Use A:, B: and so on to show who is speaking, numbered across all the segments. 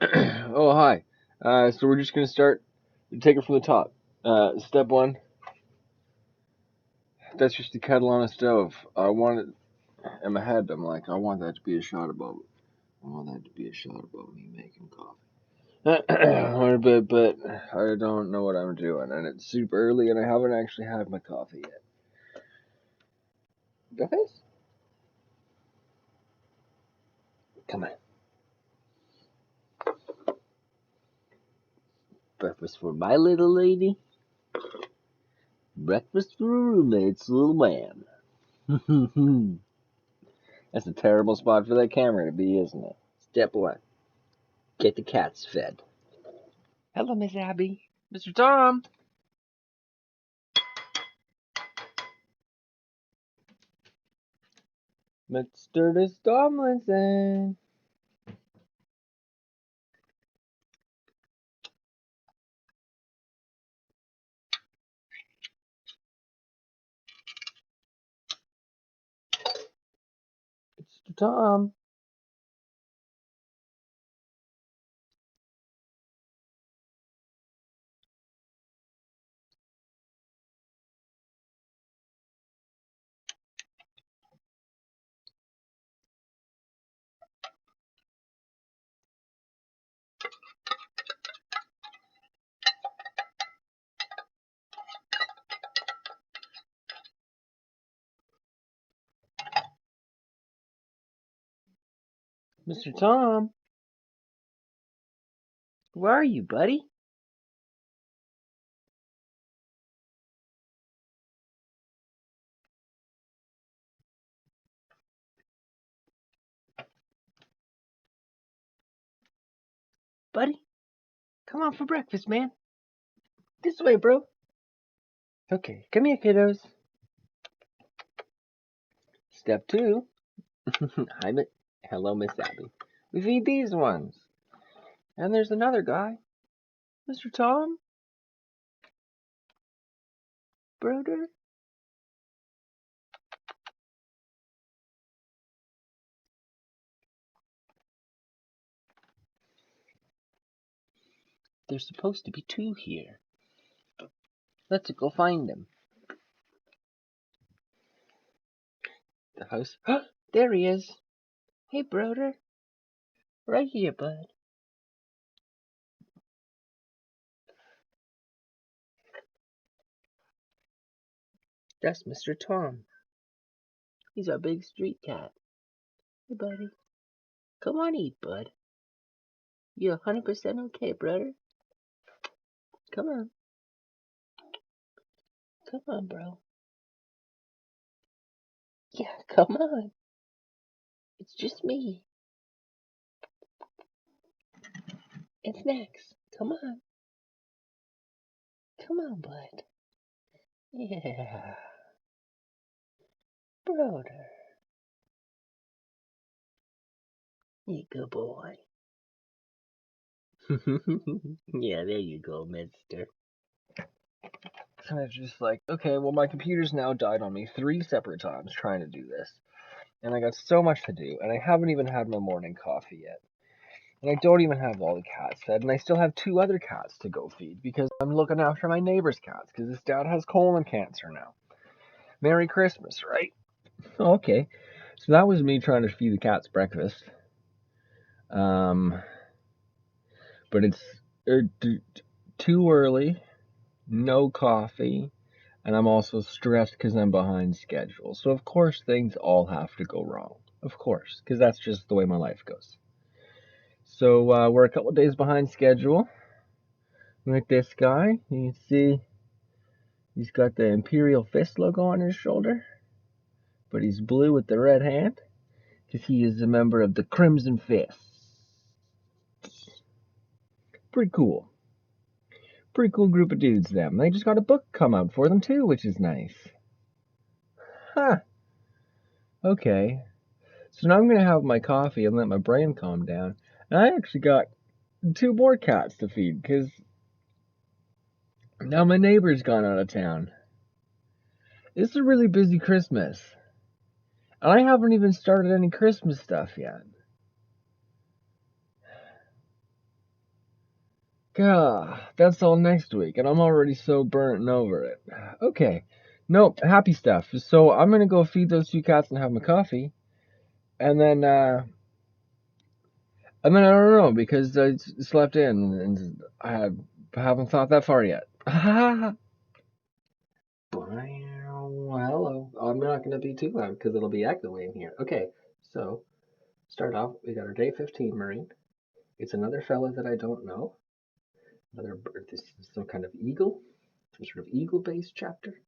A: Oh, hi. So we're just gonna start, take it from the top. Step one, that's just a kettle on a stove. I want it in my head. I'm like, I want that to be a shot above. I want that to be a shot above me making coffee. but I don't know what I'm doing, and it's super early, and I haven't actually had my coffee yet. Breakfast? Come on. Breakfast for my little lady. Breakfast for her roommate's little man. That's a terrible spot for that camera to be, isn't it? Step one. Get the cats fed. Hello, Miss Abby. Mr. Tom. Mr. Thomlinson. Mr. Tom. Mr. Tom. Where are you, buddy? Buddy? Come on for breakfast, man. This way, bro. Okay, come here, kiddos. Step two. Hello, Miss Abby. We feed these ones. And there's another guy. Mr. Tom? Brother? There's supposed to be two here. Let's go find them. The house. There he is. Hey, brother. Right here, bud. That's Mr. Tom. He's our big street cat. Hey, buddy. Come on, eat, bud. You 100% okay, brother? Come on. Come on, bro. Yeah, come on. It's just me. And snacks. Come on. Come on, bud. Yeah. Brother. You good boy. Yeah, there you go, mister. Kind of just like, okay, well, my computer's now died on me 3 separate times trying to do this. And I got so much to do, and I haven't even had my morning coffee yet. And I don't even have all the cats fed, and I still have 2 other cats to go feed because I'm looking after my neighbor's cats because his dad has colon cancer now. Merry Christmas, right? Okay. So that was me trying to feed the cats breakfast. Um, but it's too early, no coffee, and I'm also stressed because I'm behind schedule. So of course things all have to go wrong. Of course, because that's just the way my life goes. So we're a couple days behind schedule. Like this guy, you see, he's got the Imperial Fist logo on his shoulder, but he's blue with the red hand because he is a member of the Crimson Fist. Pretty cool. Pretty cool group of dudes, them. They just got a book come out for them, too, which is nice. Huh. Okay. So now I'm going to have my coffee and let my brain calm down. And I actually got 2 more cats to feed, because now my neighbor's gone out of town. It's a really busy Christmas. And I haven't even started any Christmas stuff yet. God, that's all next week, and I'm already so burnt over it. Okay. Nope, happy stuff. So I'm gonna go feed those two cats and have my coffee, and then I don't know because I slept in and I haven't thought that far yet. Hello. I'm not gonna be too loud because it'll be echoing here. Okay, so start off. We got our day 15 Marine. It's another fella that I don't know. Another bird. This is some kind of eagle, some sort of eagle-based chapter.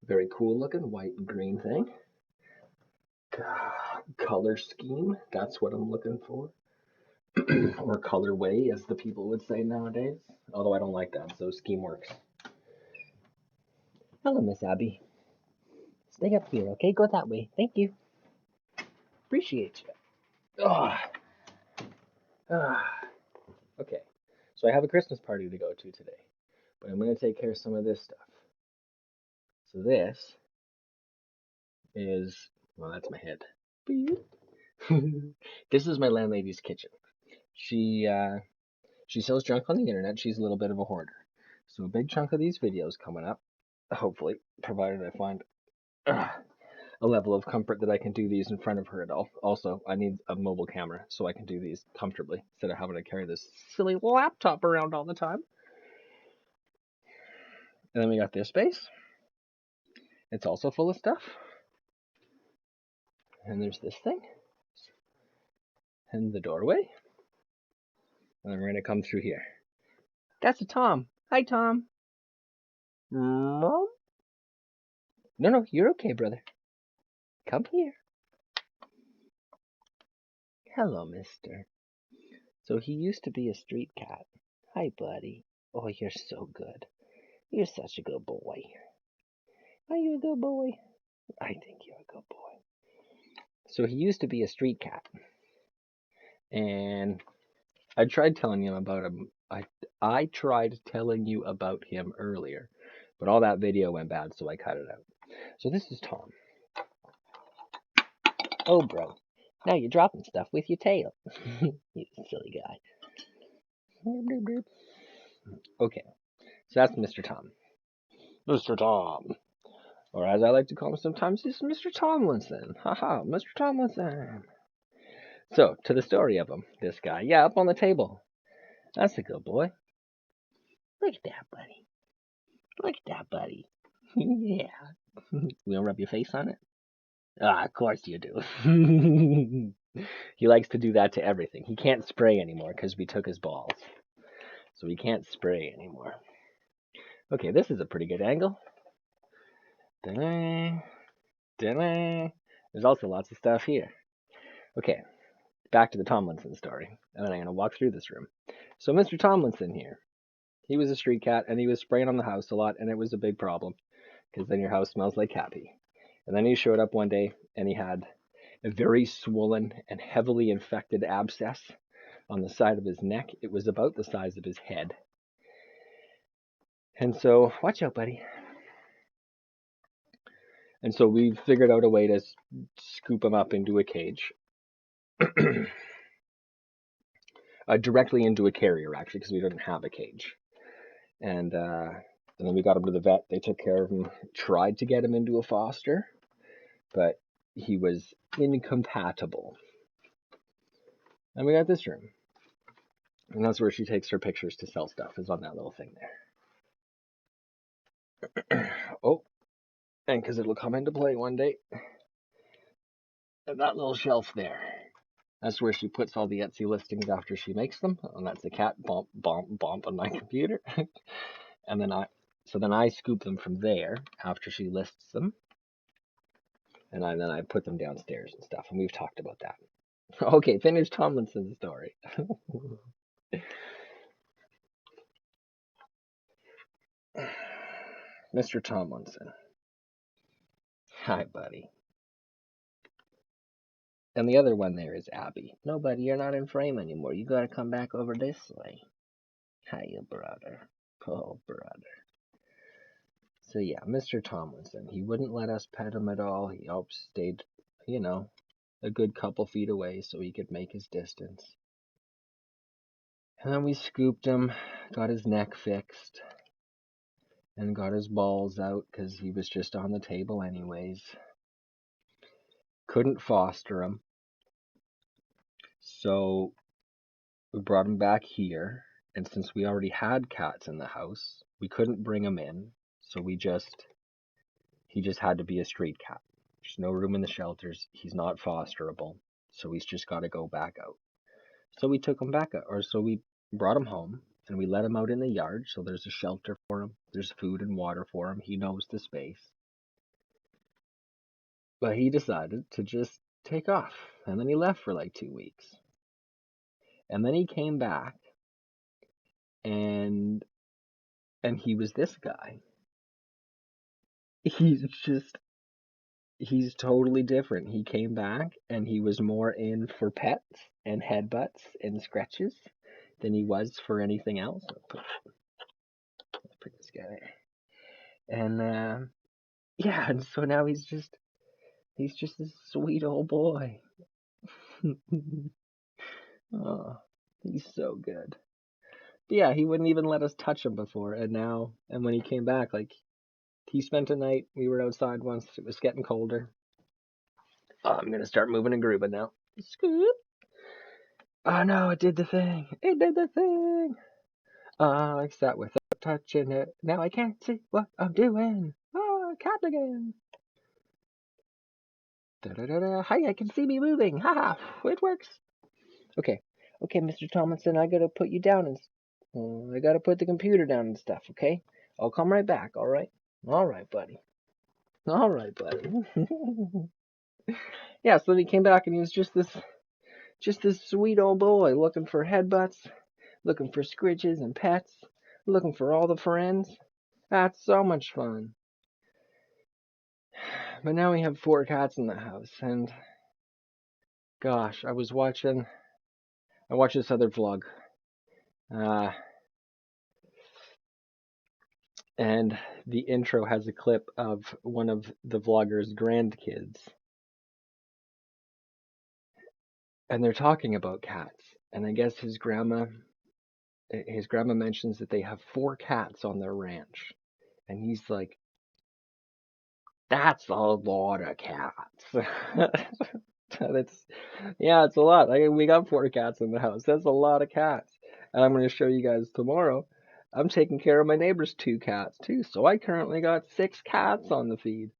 A: Very cool looking white and green thing. Color scheme. That's what I'm looking for. Or colorway, as the people would say nowadays. Although I don't like that, so scheme works. Hello, Miss Abby. Stay up here, okay? Go that way. Thank you. Appreciate you. Okay, so I have a Christmas party to go to today, but I'm going to take care of some of this stuff. So this is, well, that's my head. This is my landlady's kitchen. She sells junk on the internet. She's a little bit of a hoarder. So a big chunk of these videos coming up, hopefully, provided I find a level of comfort that I can do these in front of her at all. Also, I need a mobile camera so I can do these comfortably instead of having to carry this silly laptop around all the time. And then we got this space. It's also full of stuff. And there's this thing. And the doorway. And then we're going to come through here. That's a Tom. Hi, Tom. Mom? No, you're okay, brother. Come here. Hello, mister. So he used to be a street cat. Hi, buddy. Oh, you're so good. You're such a good boy. Are you a good boy? I think you're a good boy. So he used to be a street cat. And I tried telling you about him. I tried telling you about him earlier, but all that video went bad, so I cut it out. So this is Tom. Oh, bro. Now you're dropping stuff with your tail. You silly guy. Okay, so that's Mr. Tom. Mr. Tom. Or as I like to call him sometimes, he's Mr. Thomlinson. Haha, Mr. Thomlinson. So, to the story of him. This guy. Yeah, up on the table. That's a good boy. Look at that, buddy. Look at that, buddy. Yeah. You want to rub your face on it? Ah, of course you do. He likes to do that to everything. He can't spray anymore because we took his balls. So he can't spray anymore. Okay, this is a pretty good angle. Da-da, da-da. There's also lots of stuff here. Okay, back to the Thomlinson story. And then I'm going to walk through this room. So Mr. Thomlinson here. He was a street cat, and he was spraying on the house a lot, and it was a big problem, because then your house smells like cat pee. And then he showed up one day, and he had a very swollen and heavily infected abscess on the side of his neck. It was about the size of his head. And so, watch out, buddy. And so we figured out a way to scoop him up into a cage. Directly into a carrier, actually, because we didn't have a cage. And then we got him to the vet. They took care of him, tried to get him into a foster, but he was incompatible. And we got this room. And that's where she takes her pictures to sell stuff, is on that little thing there. Oh, and because it'll come into play one day. And that little shelf there. That's where she puts all the Etsy listings after she makes them. And that's a cat bump, bump, bump on my computer. And then I scoop them from there after she lists them. And then I put them downstairs and stuff. And we've talked about that. Okay, finish Thomlinson's story. Mr. Thomlinson. Hi, buddy. And the other one there is Abby. No, buddy, you're not in frame anymore. You gotta come back over this way. Hiya, brother. Oh, brother. So yeah, Mr. Thomlinson. He wouldn't let us pet him at all. He always stayed, a good couple feet away so he could make his distance. And then we scooped him got his neck fixed, and got his balls out because he was just on the table anyways. Couldn't foster him. So we brought him back here, and since we already had cats in the house, we couldn't bring him in, so he just had to be a street cat. There's no room in the shelters. He's not fosterable, so he's just got to go back out. So we took him back out, or so we brought him home, and we let him out in the yard, so there's a shelter for him. There's food and water for him. He knows the space. But he decided to just take off, and then he left for like 2 weeks. And then he came back, and he was this guy. He's totally different. He came back and he was more in for pets and headbutts and scratches than he was for anything else. Let's put this guy. And yeah, and so now he's just this sweet old boy. Oh, he's so good. But yeah, he wouldn't even let us touch him before, and when he came back, like, he spent a night. We were outside once. It was getting colder. Oh, I'm gonna start moving and grooving now. Scoop. Oh no, it did the thing. It did the thing. Except without touching it. Now I can't see what I'm doing. Oh, cat again. Da-da-da-da. Hi, I can see me moving. Haha, it works. Okay, Mr. Thomlinson, I gotta put you down and I gotta put the computer down and stuff. Okay, I'll come right back. All right, buddy. All right, buddy. Yeah. So then he came back and he was just this sweet old boy looking for headbutts, looking for scritches and pets, looking for all the friends. That's so much fun. But now we have 4 cats in the house, and gosh, I watched this other vlog, and the intro has a clip of one of the vlogger's grandkids, and they're talking about cats, and I guess his grandma mentions that they have 4 cats on their ranch, and he's like, that's a lot of cats. It's a lot. We got 4 cats in the house. That's a lot of cats. And I'm going to show you guys tomorrow. I'm taking care of my neighbor's 2 cats too. So I currently got 6 cats on the feed.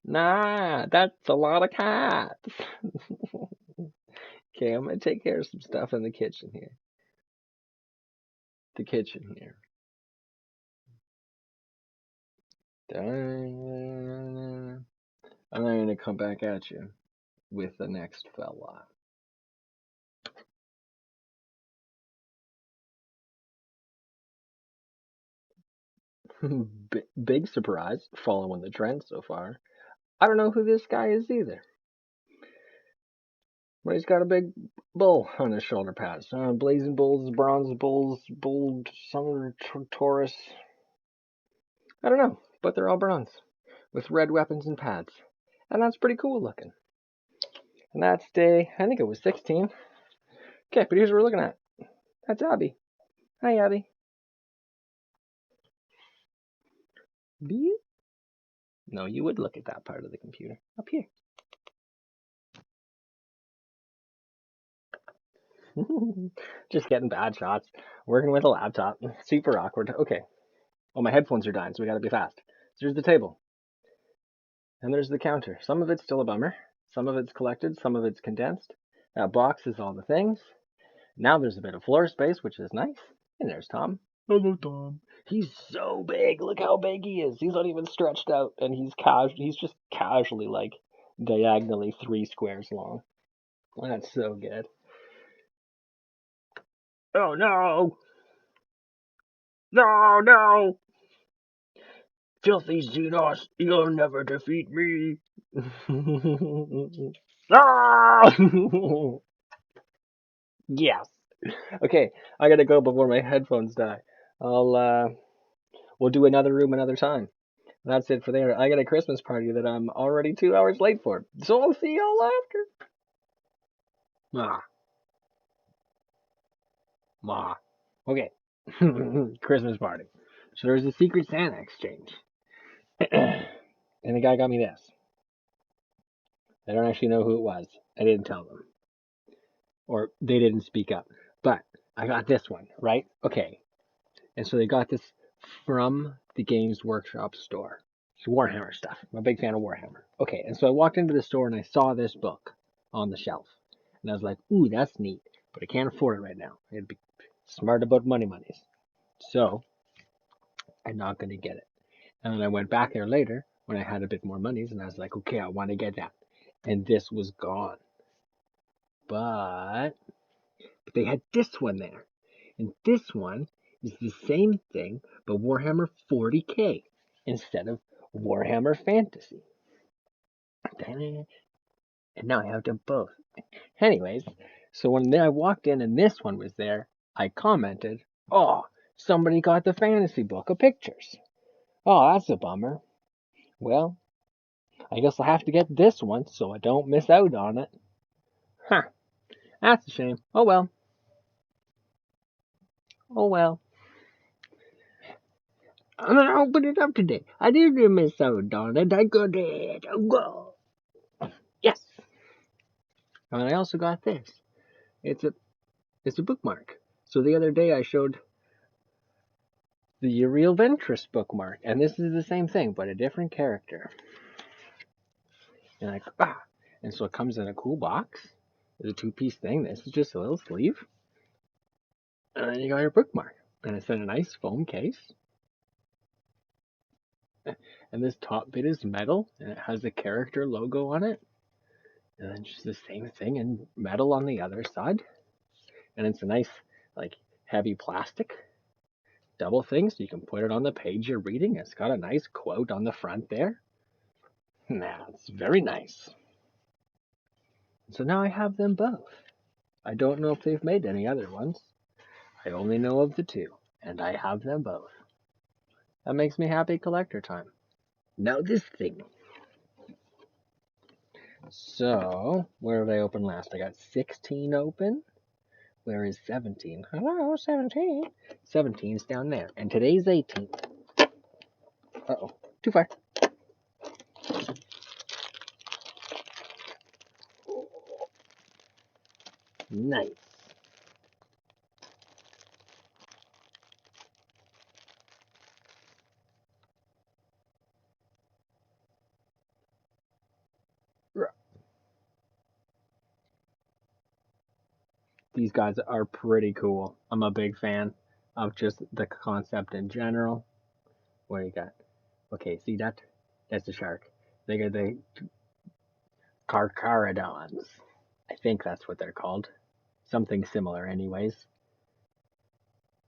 A: Nah, that's a lot of cats. Okay, I'm going to take care of some stuff in the kitchen here. And I'm going to come back at you with the next fella. Big surprise, following the trend so far. I don't know who this guy is either. But he's got a big bull on his shoulder pads. Blazing bulls, bronze bulls, bull, summer Taurus. I don't know, but they're all bronze with red weapons and pads. And that's pretty cool looking. And that's day, I think it was 16. Okay, but here's what we're looking at. That's Abby. Hi, Abby. No, you would look at that part of the computer. Up here. Just getting bad shots. Working with a laptop. Super awkward. Okay. Oh, my headphones are dying, so we gotta be fast. So here's the table. And there's the counter. Some of it's still a bummer. Some of it's collected. Some of it's condensed. That box is all the things. Now there's a bit of floor space, which is nice. And there's Tom. Hello, Tom. He's so big. Look how big he is. He's not even stretched out, and he's just casually like diagonally 3 squares long. That's so good. Oh no! No, no! Filthy Xenos, you'll never defeat me! Ah! Yes! Okay, I gotta go before my headphones die. We'll do another room another time. That's it for there. I got a Christmas party that I'm already 2 hours late for. So I'll see y'all after. Ah. Ma. Okay. Christmas party. So there was a Secret Santa exchange. And the guy got me this. I don't actually know who it was. I didn't tell them. Or they didn't speak up. But I got this one, right? Okay. And so they got this from the Games Workshop store. It's Warhammer stuff. I'm a big fan of Warhammer. Okay, and so I walked into the store and I saw this book on the shelf. And I was like, ooh, that's neat. But I can't afford it right now. I gotta be smart about monies. So I'm not gonna get it. And then I went back there later when I had a bit more monies and I was like, okay, I want to get that. And this was gone. But they had this one there. And this one is the same thing, but Warhammer 40k instead of Warhammer Fantasy. And now I have them both. Anyways, so when I walked in and this one was there, I commented, oh, somebody got the fantasy book of pictures. Oh, that's a bummer. Well, I guess I'll have to get this one so I don't miss out on it. Huh, that's a shame. Oh well. Oh well. I'm gonna open it up today. I didn't miss out on it. I got it. Oh, well. Yes. And I also got this. It's a bookmark. So the other day I showed the Real Ventress bookmark, and this is the same thing, but a different character. And and so it comes in a cool box. It's a two-piece thing. This is just a little sleeve, and then you got your bookmark, and it's in a nice foam case. And this top bit is metal, and it has the character logo on it. And then just the same thing in metal on the other side. And it's a nice, like, heavy plastic double thing, so you can put it on the page you're reading. It's got a nice quote on the front there. That's very nice. So now I have them both. I don't know if they've made any other ones. I only know of the two, and I have them both. That makes me happy collector time. Now this thing. So, where have I opened last? I got 16 open. Where is 17? Hello, 17. 17's down there. And today's 18. Uh-oh. Too far. Nice. These guys are pretty cool. I'm a big fan of just the concept in general. What do you got? Okay, see that? That's the shark. They got the carcharodons. I think that's what they're called. Something similar, anyways.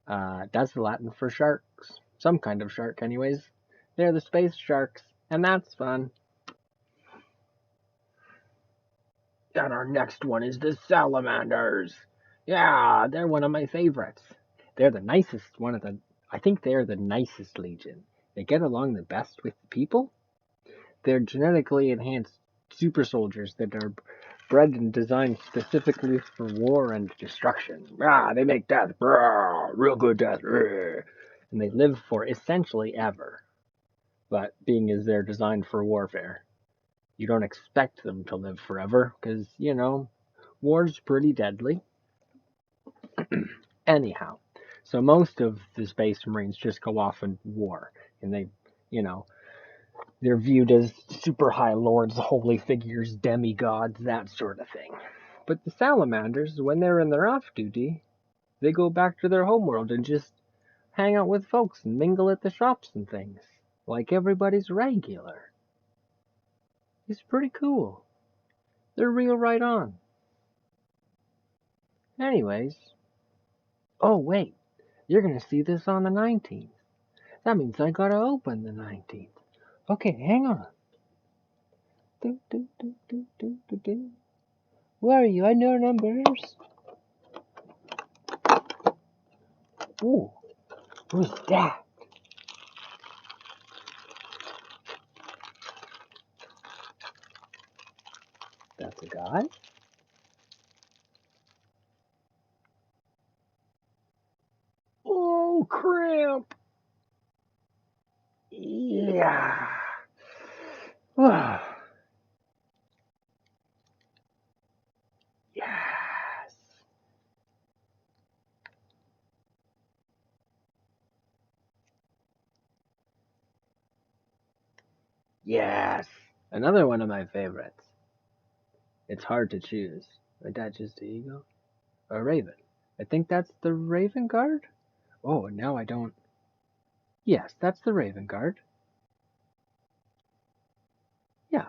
A: That's the Latin for sharks. Some kind of shark, anyways. They're the space sharks, and that's fun. And our next one is the salamanders. Yeah, they're one of my favorites. They're the nicest one of the. I think they're the nicest legion. They get along the best with the people. They're genetically enhanced super soldiers that are bred and designed specifically for war and destruction. They make death. Real good death. And they live for essentially ever. But being as they're designed for warfare, you don't expect them to live forever because, war's pretty deadly. Anyhow, so most of the Space Marines just go off in war, and they're viewed as super high lords, holy figures, demigods, that sort of thing. But the salamanders, when they're in their off duty, they go back to their homeworld and just hang out with folks and mingle at the shops and things, like everybody's regular. It's pretty cool. They're real right on. Anyways, oh wait, you're gonna see this on the 19th. That means I gotta open the 19th. Okay, hang on. Where are you? I know numbers. Ooh, who's that? That's a guy. Oh, cramp! Yeah. Yes. Yes. Another one of my favorites. It's hard to choose. Attaches to eagle or raven. I think that's the raven guard. Oh, now I don't. Yes, that's the raven guard. Yeah.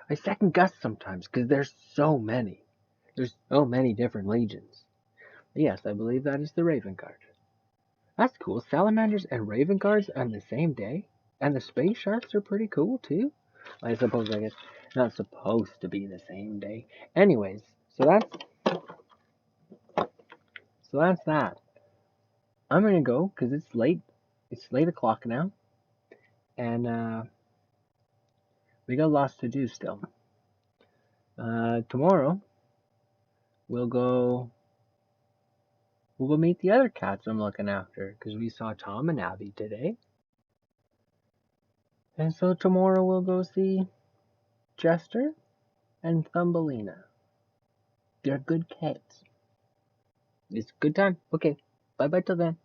A: I second guess sometimes because there's so many. There's so many different legions. Yes, I believe that is the raven guard. That's cool. Salamanders and raven guards on the same day. And the space sharks are pretty cool too. I suppose I guess not supposed to be the same day. Anyways, so that's that. I'm gonna go because it's late. It's late o'clock now, and we got lots to do still. Tomorrow we'll go. We'll go meet the other cats I'm looking after because we saw Tom and Abby today. And so tomorrow we'll go see Jester and Thumbelina. They're good cats. It's a good time. Okay. Bye bye till then.